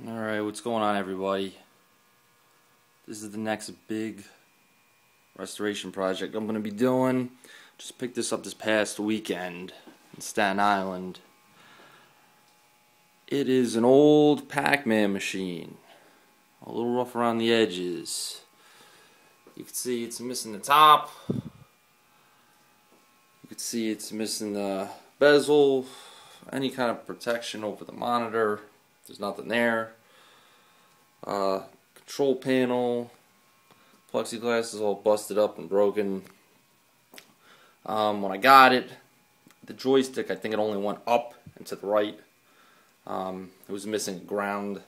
Alright, what's going on, everybody? This is the next big restoration project I'm going to be doing. Just picked this up this past weekend in Staten Island. It is an old Pac-Man machine. A little rough around the edges. You can see it's missing the top. You can see it's missing the bezel. Any kind of protection over the monitor. There's nothing there. Control panel, plexiglass is all busted up and broken. When I got it, the joystick, I think it only went up and to the right. It was missing ground,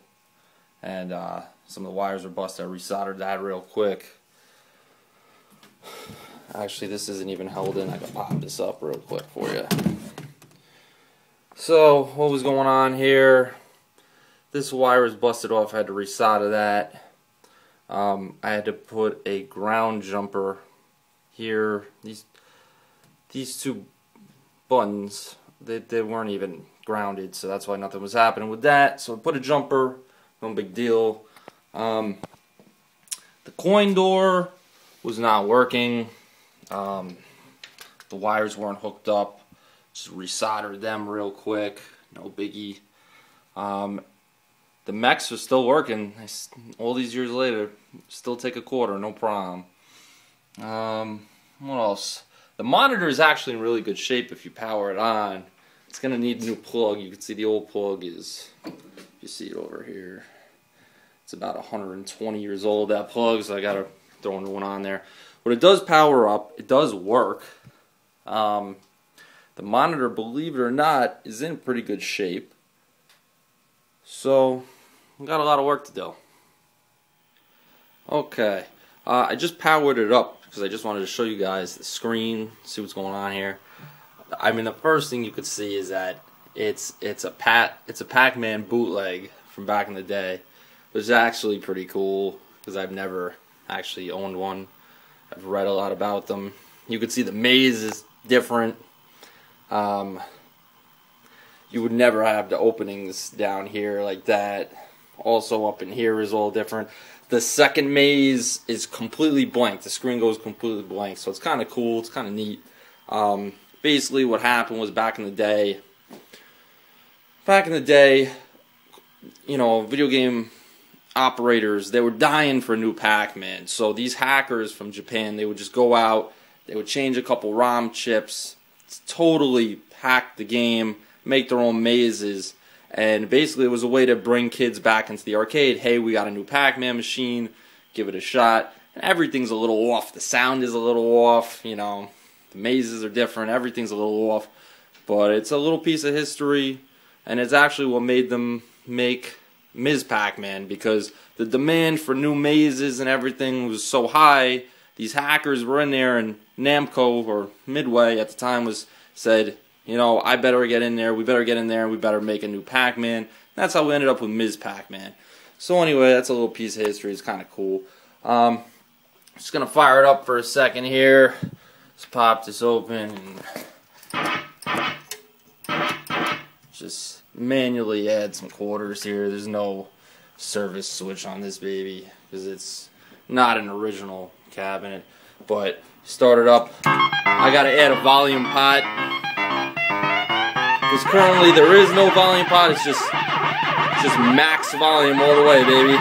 and some of the wires were busted. I resoldered that real quick. Actually, this isn't even held in. I can pop this up real quick for you. So, what was going on here? This wire was busted off. I had to resolder that. I had to put a ground jumper here. These two buttons, they weren't even grounded, so that's why nothing was happening with that. So I put a jumper, no big deal. The coin door was not working. The wires weren't hooked up. Just resoldered them real quick. No biggie. The mechs are still working. All these years later, still take a quarter, no problem. What else? The monitor is actually in really good shape if you power it on. It's going to need a new plug. You can see the old plug is, you see it over here. It's about 120 years old, that plug, so I got to throw a new one on there. But it does power up. It does work. The monitor, believe it or not, is in pretty good shape. So, we got a lot of work to do. Okay, I just powered it up because I just wanted to show you guys the screen, see what's going on here. I mean, the first thing you could see is that it's a Pac-Man bootleg from back in the day, which is actually pretty cool because I've never actually owned one. I've read a lot about them. You could see the maze is different. You would never have the openings down here like that. Also up in here is all different. The second maze is completely blank. The screen goes completely blank, so it's kind of cool. It's kind of neat. Basically what happened was back in the day, you know, video game operators, they were dying for a new Pac-Man. So these hackers from Japan, they would just go out, they would change a couple ROM chips, totally hack the game, make their own mazes, and basically it was a way to bring kids back into the arcade. Hey, we got a new Pac-Man machine, give it a shot. And everything's a little off. The sound is a little off, you know, the mazes are different, everything's a little off, but it's a little piece of history, and it's actually what made them make Ms. Pac-Man, because the demand for new mazes and everything was so high. These hackers were in there, and Namco, or Midway at the time, said, you know, I better get in there, we better get in there, and we better make a new Pac-Man. That's how we ended up with Ms. Pac-Man. So anyway, that's a little piece of history. It's kind of cool. Just going to fire it up for a second here. Let's pop this open and just manually add some quarters here. There's no service switch on this baby because it's not an original cabinet. But start it up. I got to add a volume pot. Because currently there is no volume pot, it's just max volume all the way, baby.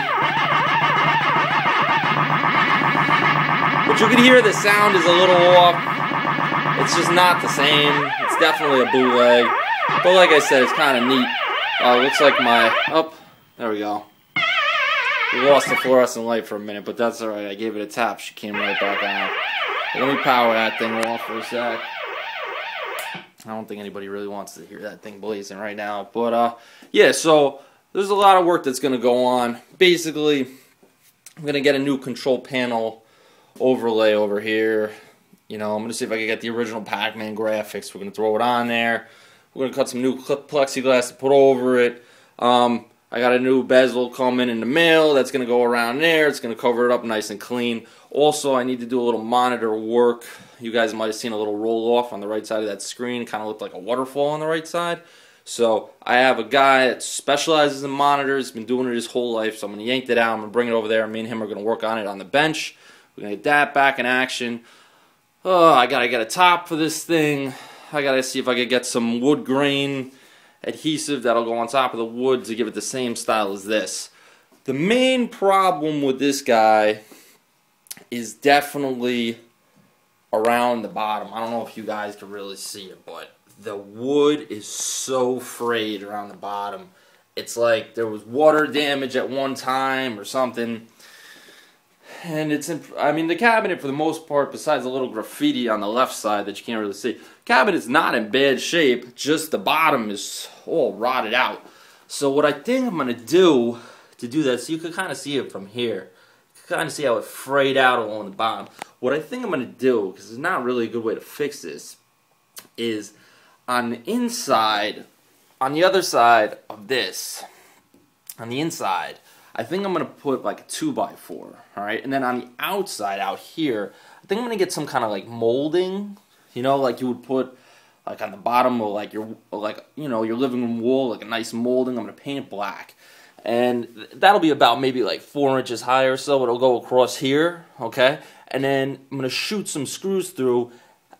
But you can hear the sound is a little off. It's just not the same. It's definitely a bootleg. But like I said, it's kind of neat. Looks like oh, there we go. We lost the fluorescent light for a minute, but that's alright. I gave it a tap. She came right back on. Let me power that thing off for a sec. I don't think anybody really wants to hear that thing blazing right now. But, yeah, so there's a lot of work that's going to go on. Basically, I'm going to get a new control panel overlay over here. You know, I'm going to see if I can get the original Pac-Man graphics. We're going to throw it on there. We're going to cut some new plexiglass to put over it. I got a new bezel coming in the mail that's going to go around there. It's going to cover it up nice and clean. Also, I need to do a little monitor work. You guys might have seen a little roll off on the right side of that screen. It kind of looked like a waterfall on the right side. So I have a guy that specializes in monitors, been doing it his whole life, so I'm going to yank that out, I'm going to bring it over there, and me and him are going to work on it on the bench. We're going to get that back in action. Oh, I got to get a top for this thing. I got to see if I could get some wood grain adhesive that'll go on top of the wood to give it the same style as this. The main problem with this guy is definitely around the bottom. I don't know if you guys can really see it, but the wood is so frayed around the bottom. It's like there was water damage at one time or something. And I mean, the cabinet for the most part, besides a little graffiti on the left side that you can't really see, cabinet's not in bad shape, just the bottom is all rotted out. So what I think I'm going to do that, so you can kind of see it from here. You can kind of see how it frayed out along the bottom. What I think I'm going to do, because it's not really a good way to fix this, is on the inside, on the other side of this, on the inside, I think I'm going to put like a 2x4, alright? And then on the outside out here, I think I'm going to get some kind of like molding, you know, like you would put like on the bottom of like your living room wall, like a nice molding. I'm going to paint it black. And that'll be about maybe like 4 inches high or so. It'll go across here, okay? And then I'm going to shoot some screws through,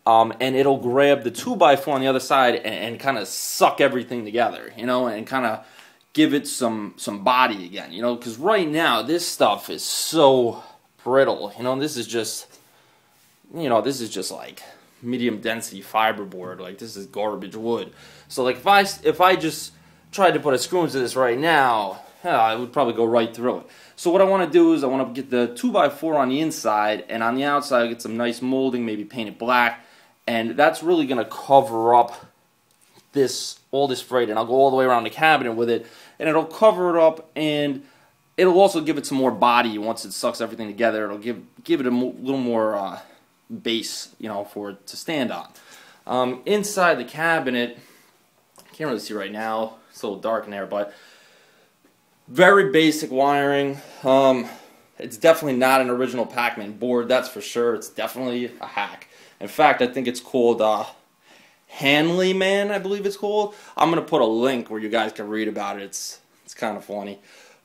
and it'll grab the 2x4 on the other side and kind of suck everything together, you know, and kind of give it some body again, you know, because right now this stuff is so brittle, you know. This is just like medium density fiberboard. Like, this is garbage wood. So like if I just tried to put a screw into this right now, it would probably go right through it. So what I want to do is I want to get the 2x4 on the inside, and on the outside I get some nice molding, maybe paint it black, and that's really going to cover up all this freight, and I'll go all the way around the cabinet with it, and it'll cover it up, and it'll also give it some more body once it sucks everything together. It'll give it a little more base, you know, for it to stand on. Inside the cabinet, I can't really see right now, it's a little dark in there, but very basic wiring. It's definitely not an original Pac-Man board, that's for sure. It's definitely a hack. In fact, I think it's called Hangley-Man, I believe it's called. I'm going to put a link where you guys can read about it. It's kind of funny.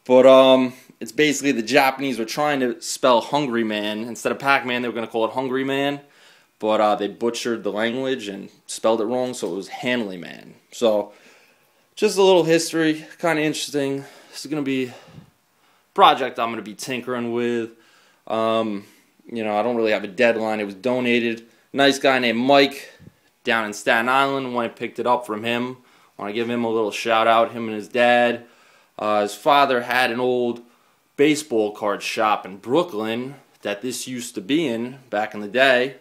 But it's basically the Japanese were trying to spell Hungry Man. Instead of Pac-Man, they were going to call it Hungry Man. But they butchered the language and spelled it wrong, so it was Hangley-Man. So, just a little history, kind of interesting. This is going to be a project I'm going to be tinkering with. You know, I don't really have a deadline. It was donated. Nice guy named Mike down in Staten Island. When I picked it up from him, I want to give him a little shout out, him and his dad. His father had an old baseball card shop in Brooklyn that this used to be in back in the day,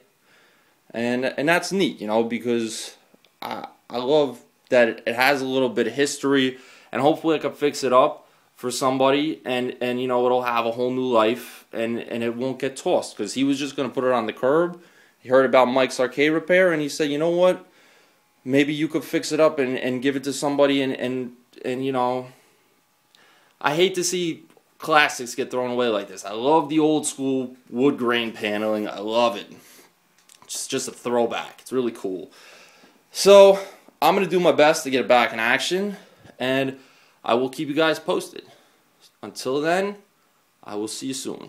and that's neat, you know, because I love that it has a little bit of history, and hopefully I can fix it up for somebody, and you know, it'll have a whole new life, and it won't get tossed, because he was just going to put it on the curb. He heard about Mike's Arcade Repair, and he said, you know what, maybe you could fix it up and give it to somebody, and you know, I hate to see classics get thrown away like this. I love the old school wood grain paneling. I love it. It's just a throwback. It's really cool. So I'm going to do my best to get it back in action, and I will keep you guys posted. Until then, I will see you soon.